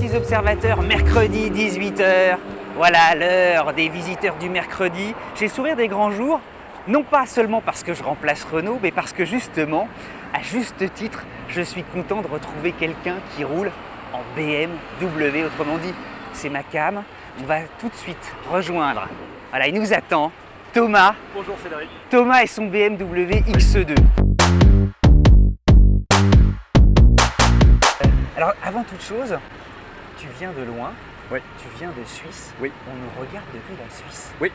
petits observateurs, mercredi 18h. Voilà l'heure des visiteurs du mercredi. J'ai le sourire des grands jours, non pas seulement parce que je remplace Renault, mais parce que justement, à juste titre, je suis content de retrouver quelqu'un qui roule en BMW. Autrement dit, c'est ma cam. On va tout de suite rejoindre. Voilà, il nous attend. Thomas. Bonjour Cédric. Thomas et son BMW X2. Alors, avant toute chose, tu viens de loin. Oui. Tu viens de Suisse. Oui. On nous regarde depuis la Suisse. Oui.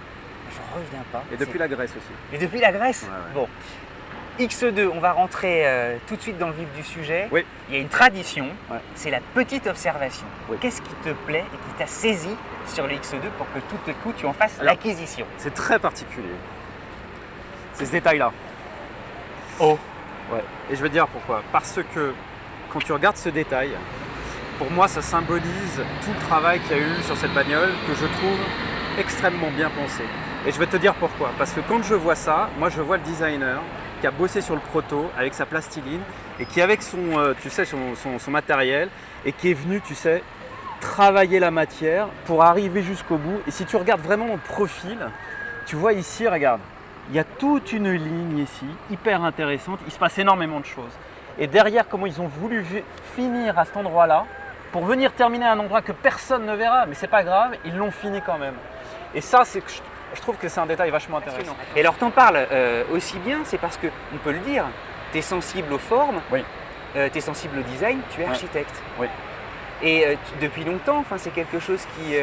Je reviens pas. Et depuis la Grèce aussi. Et depuis la Grèce. Ouais, ouais. Bon. X2, on va rentrer tout de suite dans le vif du sujet. Oui. Il y a une tradition, Ouais. c'est la petite observation. Oui. Qu'est-ce qui te plaît et qui t'a saisi sur le X2 pour que tout à coup tu en fasses Alors, l'acquisition? C'est très particulier. C'est ce détail-là. Oh. Ouais. Et je vais te dire pourquoi. Parce que quand tu regardes ce détail, pour moi ça symbolise tout le travail qu'il y a eu sur cette bagnole que je trouve extrêmement bien pensé. Et je vais te dire pourquoi. Parce que quand je vois ça, moi je vois le designer qui a bossé sur le proto avec sa plastiline et qui avec son, son matériel et qui est venu, travailler la matière pour arriver jusqu'au bout. Et si tu regardes vraiment mon profil, tu vois ici, regarde, il y a toute une ligne ici, hyper intéressante. Il se passe énormément de choses. Et derrière, comment ils ont voulu finir à cet endroit-là pour venir terminer à un endroit que personne ne verra, mais c'est pas grave, ils l'ont fini quand même. Et ça, c'est que je trouve que c'est un détail vachement intéressant. Et alors t'en parles aussi bien, c'est parce que, on peut le dire, tu es sensible aux formes, Oui. tu es sensible au design, tu es architecte. Oui. Et depuis longtemps, c'est quelque chose qui…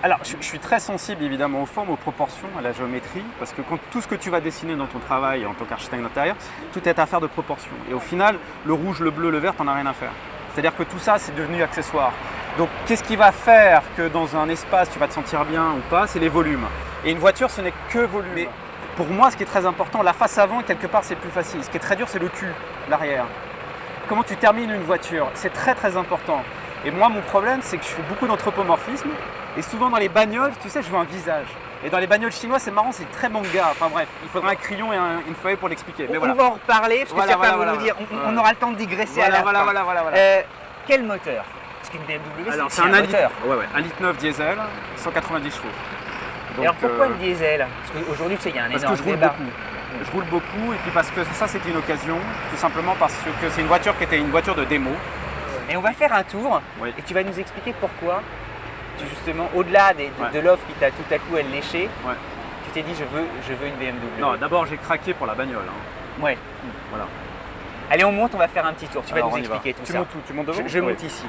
Alors, je suis très sensible évidemment aux formes, aux proportions, à la géométrie, parce que quand tout ce que tu vas dessiner dans ton travail en tant qu'architecte d'intérieur, tout est affaire de proportions. Et au final, le rouge, le bleu, le vert, t'en as rien à faire. C'est-à-dire que tout ça, c'est devenu accessoire. Donc, qu'est-ce qui va faire que dans un espace, tu vas te sentir bien ou pas? C'est les volumes. Et une voiture, ce n'est que volume. Mais pour moi, ce qui est très important, la face avant, quelque part, c'est plus facile. Ce qui est très dur, c'est le cul, l'arrière. Comment tu termines une voiture? C'est très, très important. Et moi, mon problème, c'est que je fais beaucoup d'anthropomorphisme. Et souvent, dans les bagnoles, je veux un visage. Et dans les bagnoles chinoises, c'est marrant, c'est très manga. Enfin bref, il faudra un crayon et une feuille pour l'expliquer. On va en reparler, parce que certains vont nous dire, on aura le temps de digresser à la fin. Voilà. Quel moteur? Parce qu'une BMW, Alors, c'est un moteur. Ouais, 1,9 litre diesel, 190 chevaux. Donc, alors pourquoi le diesel? Parce qu'aujourd'hui, il y a un énorme je roule débat. beaucoup. Je roule beaucoup, et puis parce que ça, c'était une occasion. Tout simplement parce que c'est une voiture qui était une voiture de démo. Et on va faire un tour, Oui. et tu vas nous expliquer pourquoi, justement, au-delà de l'offre qui t'a tout à coup alléché, Ouais. tu t'es dit je veux une BMW. Non, d'abord, j'ai craqué pour la bagnole. Hein. Ouais. Voilà. Allez, on monte, on va faire un petit tour. Tu vas Alors, nous on y va. expliquer tout Tu ça. montes où? Tu montes devant? Je monte Oui. ici.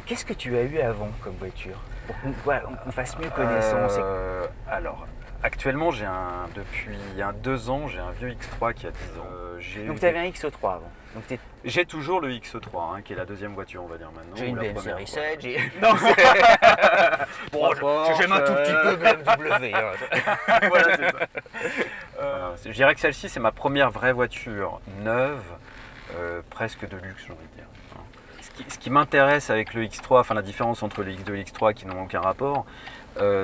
Qu'est-ce que tu as eu avant comme voiture? Pour qu'on fasse mieux connaissance. Alors, actuellement, depuis 2 ans, j'ai un vieux X3 qui a 10 ans. Donc tu avais un X3 avant. Donc J'ai toujours le X3, qui est la deuxième voiture, on va dire maintenant. j'ai une ou la BMW première, Série 7, quoi. Non, bon, j'aime un tout petit peu BMW. Voilà, c'est ça. Je dirais que celle-ci, c'est ma première vraie voiture neuve, presque de luxe, j'ai envie de dire. Ce qui m'intéresse avec le X3, enfin la différence entre le X2 et le X3 qui n'ont aucun rapport,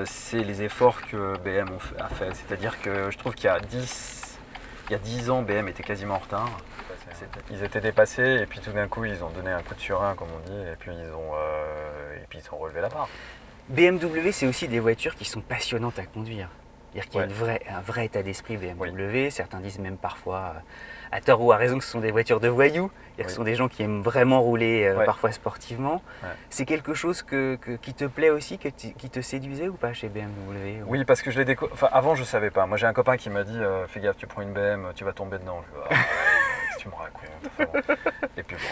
c'est les efforts que BM a fait. C'est-à-dire que je trouve qu'il y a 10 ans, BM était quasiment en retard. Ils étaient dépassés et puis tout d'un coup, ils ont donné un coup de surin, comme on dit, et puis ils ont relevé la barre. BMW, c'est aussi des voitures qui sont passionnantes à conduire. C'est-à-dire qu'il y a Ouais. un vrai état d'esprit BMW. Oui. Certains disent même parfois, à tort ou à raison, que ce sont des voitures de voyous. C'est-à-dire que ce sont des gens qui aiment vraiment rouler, parfois sportivement. Ouais. C'est quelque chose qui te plaît aussi, qui te séduisait ou pas chez BMW? Oui, parce que je l'ai découvert. Enfin, avant, je ne savais pas. Moi, j'ai un copain qui m'a dit fais gaffe, tu prends une BM, tu vas tomber dedans. Je dis, tu me racontes. Enfin, bon. Et puis bon,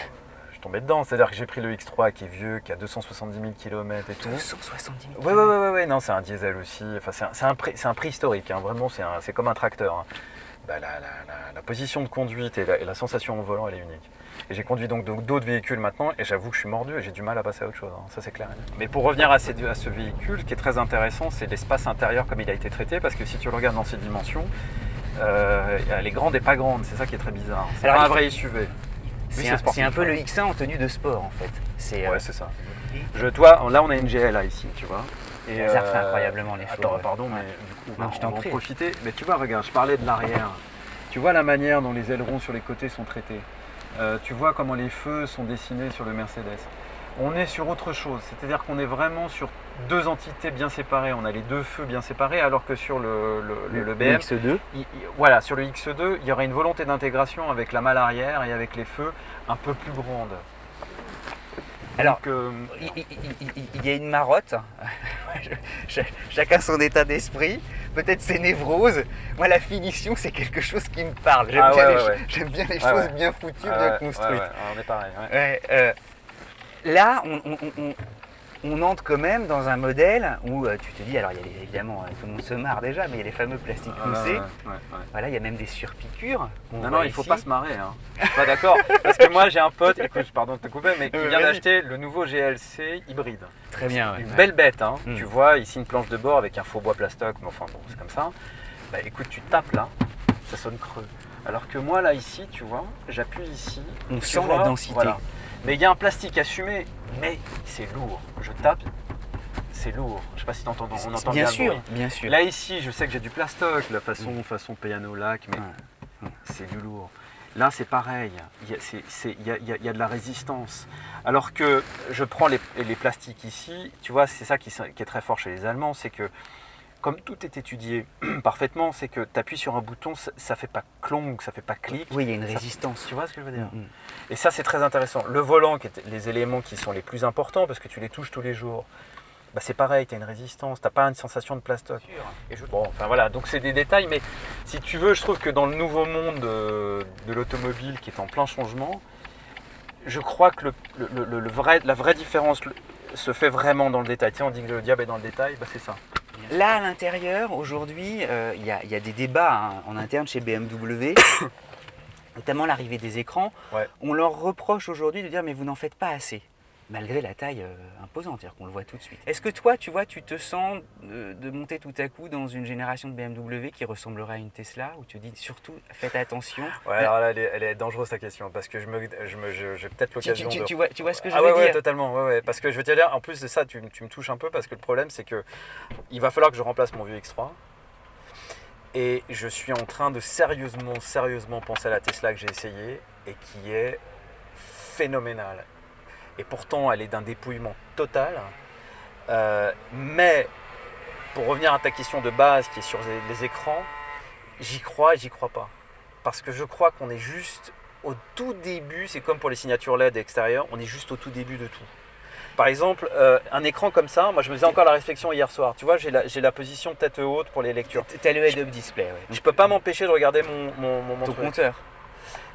je suis tombé dedans. C'est-à-dire que j'ai pris le X3 qui est vieux, qui a 270 000 km et tout. 270 000 km. Ouais, non, c'est un diesel aussi. Enfin, c'est un préhistorique, hein. Vraiment, c'est comme un tracteur. Hein. Bah, la position de conduite et la sensation au volant, elle est unique. Et j'ai conduit donc d'autres véhicules maintenant, et j'avoue que je suis mordu et j'ai du mal à passer à autre chose. Hein. Ça, c'est clair. Mais pour revenir à ce véhicule, ce qui est très intéressant, c'est l'espace intérieur comme il a été traité, parce que si tu le regardes dans ses dimensions, elle est grande et pas grande. C'est ça qui est très bizarre. C'est pas un vrai SUV. C'est un peu le X1 en tenue de sport, en fait. Ouais, c'est ça. Toi, là, on a une GLA ici, tu vois. Et ça fait incroyablement les choses. Attends, pardon, mais du coup, non, on va en profiter. Mais tu vois, regarde, je parlais de l'arrière. Tu vois la manière dont les ailerons sur les côtés sont traités. Tu vois comment les feux sont dessinés sur le Mercedes. On est sur autre chose, c'est-à-dire qu'on est vraiment sur deux entités bien séparées. On a les deux feux bien séparés, alors que sur le BM, X2. Voilà, sur le X2, il y aurait une volonté d'intégration avec la malle arrière et avec les feux un peu plus grandes. Alors, Donc, il y a une marotte, chacun son état d'esprit, peut-être ses névroses. Moi, la finition, c'est quelque chose qui me parle. J'aime bien les choses bien foutues, bien construites. On est pareil. Là, on entre quand même dans un modèle où tu te dis, alors il y a évidemment, tout le monde se marre déjà, mais il y a les fameux plastiques moussés. Voilà, il y a même des surpiqûres. Non, il ne faut pas se marrer. Hein. Je suis pas d'accord. Parce que moi, j'ai un pote, écoute, pardon de te couper, mais qui vient d'acheter le nouveau GLC hybride. Très bien. Une belle bête. Hein. Tu vois, ici une planche de bord avec un faux bois plastoc, mais enfin bon, c'est comme ça. Bah écoute, tu tapes là, ça sonne creux. Alors que moi, là, ici, tu vois, j'appuie ici. On sent la densité. Voilà. Mais il y a un plastique assumé, mais c'est lourd. Je tape, c'est lourd. Je ne sais pas si on entend bien le bruit. Bien sûr. Là ici, je sais que j'ai du plastoc, la façon piano lac, mais c'est du lourd. Là, c'est pareil. Il y a de la résistance. Alors que je prends les plastiques ici, tu vois, c'est ça qui est très fort chez les Allemands, c'est que comme tout est étudié parfaitement, c'est que tu appuies sur un bouton, ça fait pas clonk, ça fait pas clic. Oui, il y a une résistance. Tu vois ce que je veux dire? Et ça, c'est très intéressant. Le volant, qui est les éléments qui sont les plus importants, parce que tu les touches tous les jours, bah c'est pareil, tu as une résistance, tu n'as pas une sensation de plastoc. Bon, enfin voilà, donc c'est des détails, mais si tu veux, je trouve que dans le nouveau monde de l'automobile qui est en plein changement, je crois que la vraie différence se fait vraiment dans le détail. Tu sais, on dit que le diable est dans le détail, bah c'est ça. Là, à l'intérieur, aujourd'hui, il y a des débats en interne chez BMW, notamment l'arrivée des écrans. Ouais. On leur reproche aujourd'hui de dire « mais vous n'en faites pas assez », malgré la taille imposante, c'est-à-dire qu'on le voit tout de suite. Est-ce que toi, tu vois, tu te sens de monter tout à coup dans une génération de BMW qui ressemblera à une Tesla, où tu dis surtout faites attention? Ouais, alors là, elle est dangereuse ta question, parce que j'ai peut-être l'occasion de... Tu vois ce que je veux ouais, dire? Ouais, totalement, ouais. Parce que je veux te dire, en plus de ça, tu me touches un peu, parce que le problème, c'est que il va falloir que je remplace mon vieux X3. Et je suis en train de sérieusement penser à la Tesla que j'ai essayée et qui est phénoménale. Et pourtant, elle est d'un dépouillement total. Mais pour revenir à ta question de base qui est sur les écrans, j'y crois et j'y crois pas. Parce que je crois qu'on est juste au tout début, c'est comme pour les signatures LED extérieures, on est juste au tout début de tout. Par exemple, un écran comme ça, moi je me faisais encore la réflexion hier soir. Tu vois, j'ai la position tête haute pour les lectures. Tu as le head-up display. Ouais. Je peux pas m'empêcher de regarder mon Ton compteur.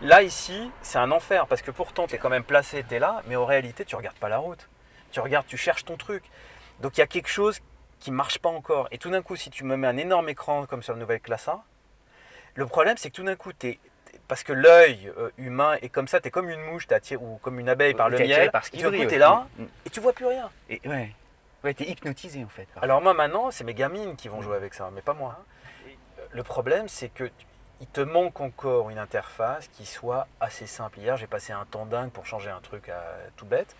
Là, ici, c'est un enfer parce que pourtant, tu es quand même placé, tu es là, mais en réalité, tu regardes pas la route. Tu cherches ton truc. Donc, il y a quelque chose qui ne marche pas encore. Et tout d'un coup, si tu me mets un énorme écran comme sur la nouvelle classe A, le problème, c'est que tout d'un coup, parce que l'œil humain est comme ça, tu es comme une mouche ou comme une abeille par le miel. Et tout d'un coup, tu es là et tu vois plus rien. Et tu es hypnotisé en fait. Alors, moi, maintenant, c'est mes gamines qui vont jouer avec ça, mais pas moi. Le problème, c'est que il te manque encore une interface qui soit assez simple. Hier, j'ai passé un temps dingue pour changer un truc tout bête.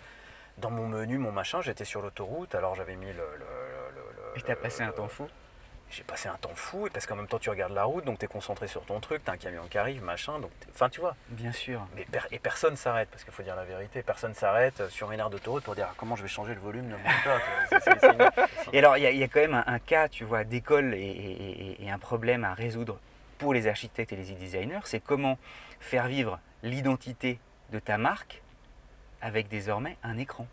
Dans mon menu, mon machin, j'étais sur l'autoroute, alors j'avais mis Et t'as passé un temps fou? J'ai passé un temps fou, parce qu'en même temps, tu regardes la route, donc tu es concentré sur ton truc, tu as un camion qui arrive, machin, donc enfin, tu vois. Bien sûr. Et personne s'arrête, parce qu'il faut dire la vérité, personne s'arrête sur une aire d'autoroute pour dire comment je vais changer le volume de mon moteur. Et alors, il y a quand même un cas, tu vois, d'école et un problème à résoudre pour les architectes et les e-designers, c'est comment faire vivre l'identité de ta marque avec désormais un écran.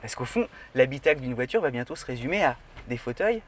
Parce qu'au fond, l'habitacle d'une voiture va bientôt se résumer à des fauteuils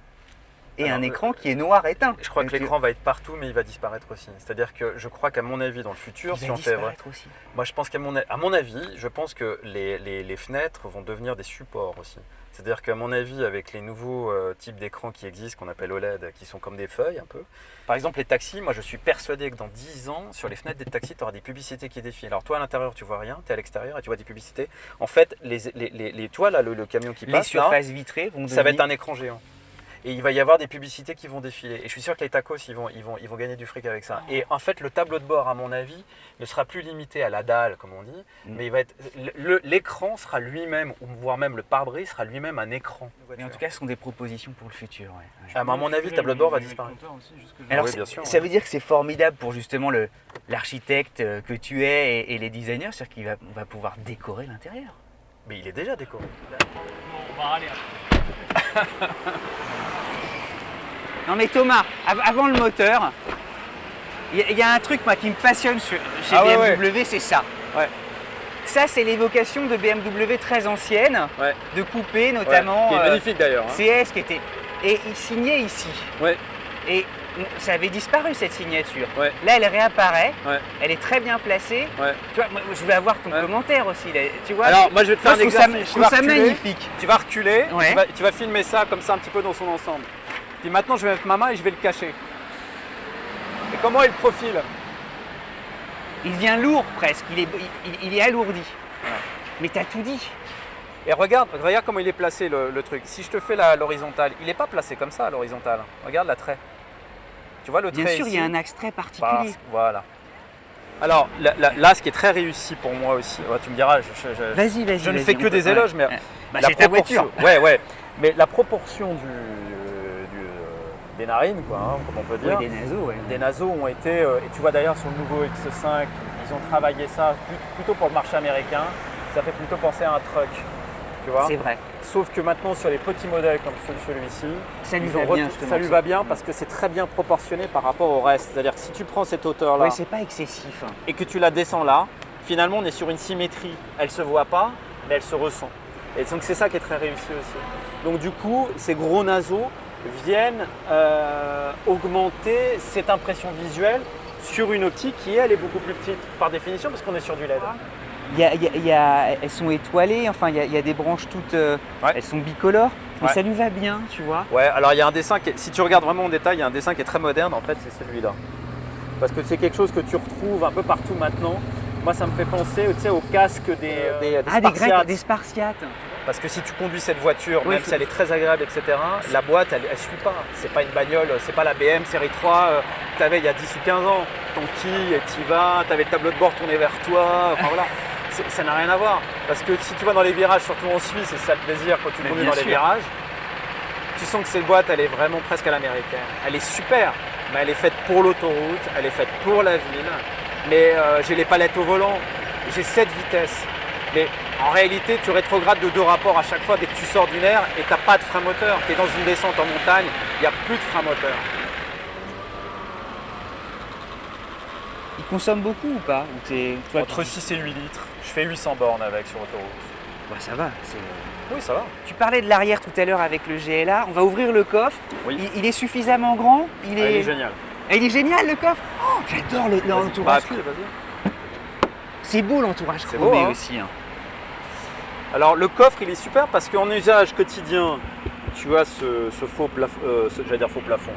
et un écran qui est noir éteint. Je crois que l'écran va être partout, mais il va disparaître aussi. C'est-à-dire que je crois qu'à mon avis, dans le futur, il va disparaître aussi. Moi, je pense à mon avis, je pense que les fenêtres vont devenir des supports aussi. C'est-à-dire qu'à mon avis, avec les nouveaux types d'écrans qui existent, qu'on appelle OLED, qui sont comme des feuilles un peu. Par exemple, les taxis, moi je suis persuadé que dans 10 ans, sur les fenêtres des taxis, tu auras des publicités qui défilent. Alors toi, à l'intérieur, tu vois rien, tu es à l'extérieur et tu vois des publicités. En fait, tu vois là, le camion qui passe, les surfaces vitrées vont ça va être un écran géant. Et il va y avoir des publicités qui vont défiler. Et je suis sûr que les tacos, ils vont gagner du fric avec ça. Et en fait, le tableau de bord, à mon avis, ne sera plus limité à la dalle, comme on dit, mais il va être l'écran sera lui-même, ou voire même le pare-brise sera lui-même un écran. Mais en tout cas, ce sont des propositions pour le futur. Ouais. À mon avis, le tableau de bord va disparaître. Alors, oui, bien sûr, ça veut dire que c'est formidable pour justement l'architecte que tu es et les designers, c'est-à-dire qu'il va pouvoir décorer l'intérieur. Mais il est déjà décoré. Bon, on va aller. Non mais Thomas, avant le moteur, il y a un truc moi qui me passionne chez BMW, c'est ça. Ouais. Ça, c'est l'évocation de BMW très ancienne, Ouais. de coupé notamment. Qui est magnifique d'ailleurs. Hein. CS qui était. Et il signait ici. Ouais. Et ça avait disparu cette signature. Ouais. Là, elle réapparaît. Ouais. Elle est très bien placée. Ouais. Tu vois, moi, je voulais avoir ton commentaire aussi. Là. Tu vois, Alors, moi je vais te faire un je trouve ça- exercice. je trouve ça magnifique. Tu vas reculer, Ouais. tu vas filmer ça comme ça un petit peu dans son ensemble. Puis maintenant, je vais mettre ma main et je vais le cacher. Et comment est le profil? Il devient lourd presque. Il est alourdi. Mais tu as tout dit. Et regarde comment il est placé le truc. Si je te fais l'horizontale, il n'est pas placé comme ça à l'horizontale. Regarde la trait. Tu vois le trait Bien sûr, ici? il y a un axe très particulier. Voilà. Alors là, ce qui est très réussi pour moi aussi, ouais, tu me diras, Vas-y. je ne fais que des éloges, mais Bah, la c'est ta proportion, voiture. ouais, mais la proportion des narines, quoi, hein, comme on peut dire, Oui, des naseaux, ouais. des naseaux ont été, et tu vois d'ailleurs sur le nouveau X5, ils ont travaillé ça plutôt pour le marché américain, ça fait plutôt penser à un truck, tu vois. C'est vrai. Sauf que maintenant sur les petits modèles comme celui-ci, Ça lui ils ont va bien, justement, ça lui va bien parce que c'est très bien proportionné par rapport au reste. C'est-à-dire que si tu prends cette hauteur-là Oui, c'est pas excessif. et que tu la descends là, finalement on est sur une symétrie. Elle ne se voit pas, mais elle se ressent. Et donc c'est ça qui est très réussi aussi. Donc du coup, ces gros naseaux viennent augmenter cette impression visuelle sur une optique qui, elle, est beaucoup plus petite par définition parce qu'on est sur du LED. Elles sont étoilées, enfin il y a des branches toutes, elles sont bicolores, mais Ouais. ça lui va bien, tu vois. Ouais, alors il y a un dessin, si tu regardes vraiment en détail, il y a un dessin qui est très moderne, en fait, c'est celui-là. Parce que c'est quelque chose que tu retrouves un peu partout maintenant. Moi, ça me fait penser, tu sais, au casque des Spartiates. Des Spartiates. Parce que si tu conduis cette voiture, Oui, même si elle est très agréable, etc., la boîte, elle ne suit pas. C'est pas une bagnole, c'est pas la BM série 3 que tu avais il y a 10 ou 15 ans. Ton qui, tu y vas, tu avais le tableau de bord tourné vers toi, enfin voilà. Ça n'a rien à voir. Parce que si tu vas dans les virages, surtout en Suisse, c'est ça le plaisir quand tu conduis dans les virages, tu sens que cette boîte, elle est vraiment presque à l'américaine. Elle est super, mais elle est faite pour l'autoroute, elle est faite pour la ville. Mais j'ai les palettes au volant, j'ai 7 vitesses. Mais en réalité, tu rétrogrades de 2 rapports à chaque fois dès que tu sors d'une aire et tu n'as pas de frein moteur. Tu es dans une descente en montagne, il n'y a plus de frein moteur. Il consomme beaucoup ou pas? Toi, Entre 6 et 8 litres. Je fais 800 bornes avec sur autoroute. Bah, ça va. Oui, ça va. Tu parlais de l'arrière tout à l'heure avec le GLA. On va ouvrir le coffre. Oui. Il est suffisamment grand. Il est génial. Ah, il est génial le coffre. Oh, j'adore l'entourage. Vas-y. C'est beau l'entourage C'est chromé beau, hein. aussi. Hein. Alors le coffre, il est super parce qu'en usage quotidien, tu as ce faux plafond, j'allais dire faux plafond,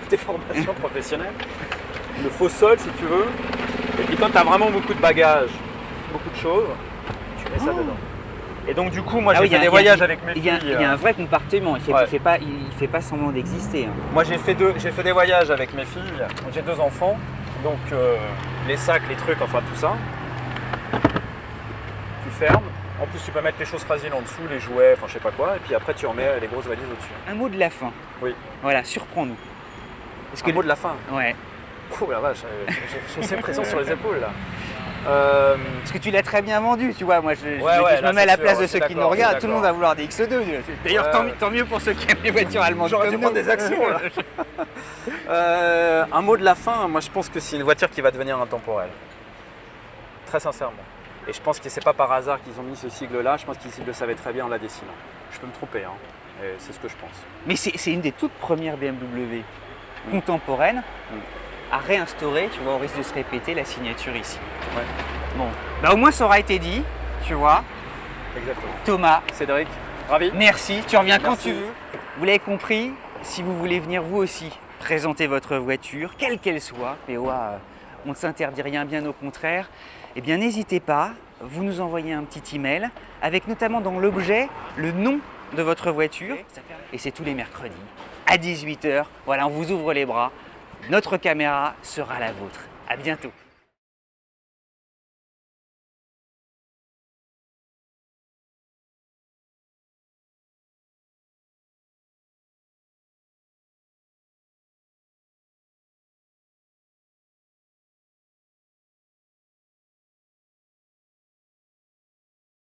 tes formations professionnelles, le faux sol si tu veux. Et puis quand tu as vraiment beaucoup de bagages, beaucoup de choses, tu mets ça dedans. Et donc du coup, moi j'ai fait des voyages avec mes filles. Il y a un vrai compartiment. Il Ouais. fait pas semblant d'exister. Hein. Moi j'ai fait des voyages avec mes filles. J'ai 2 enfants, donc les sacs, les trucs, enfin tout ça. Tu fermes. En plus tu peux mettre les choses fragiles en dessous, les jouets, enfin je sais pas quoi, et puis après tu remets les grosses valises au-dessus. Un mot de la fin. Oui. Voilà, surprends-nous. Est-ce que le mot de la fin? Ouais. Oh la vache, j'ai cette pression sur les épaules là. Parce que tu l'as très bien vendu, tu vois. Moi, je me là, mets à la c'est place sûr, de je suis ceux qui nous d'accord, regardent. je suis Tout le monde va vouloir des X2. D'ailleurs, tant mieux pour ceux qui aiment les voitures allemandes. J'aurais dû comme prendre nous. des actions là. Un mot de la fin, moi je pense que c'est une voiture qui va devenir intemporelle. Très sincèrement. Et je pense que c'est pas par hasard qu'ils ont mis ce sigle là, je pense qu'ils le savaient très bien en la dessinant. Je peux me tromper, hein. Et c'est ce que je pense. Mais c'est une des toutes premières BMW contemporaines à réinstaurer, tu vois, au risque de se répéter, la signature ici. Ouais. Bon, bah au moins ça aura été dit, tu vois. Exactement. Thomas, Cédric, ravi. merci, tu reviens quand Merci. tu veux. Vous l'avez compris, si vous voulez venir vous aussi présenter votre voiture, quelle qu'elle soit, POA, on ne s'interdit rien, bien au contraire, eh bien n'hésitez pas, vous nous envoyez un petit email avec notamment dans l'objet le nom de votre voiture. Et c'est tous les mercredis à 18 h. Voilà, on vous ouvre les bras. Notre caméra sera la vôtre. À bientôt.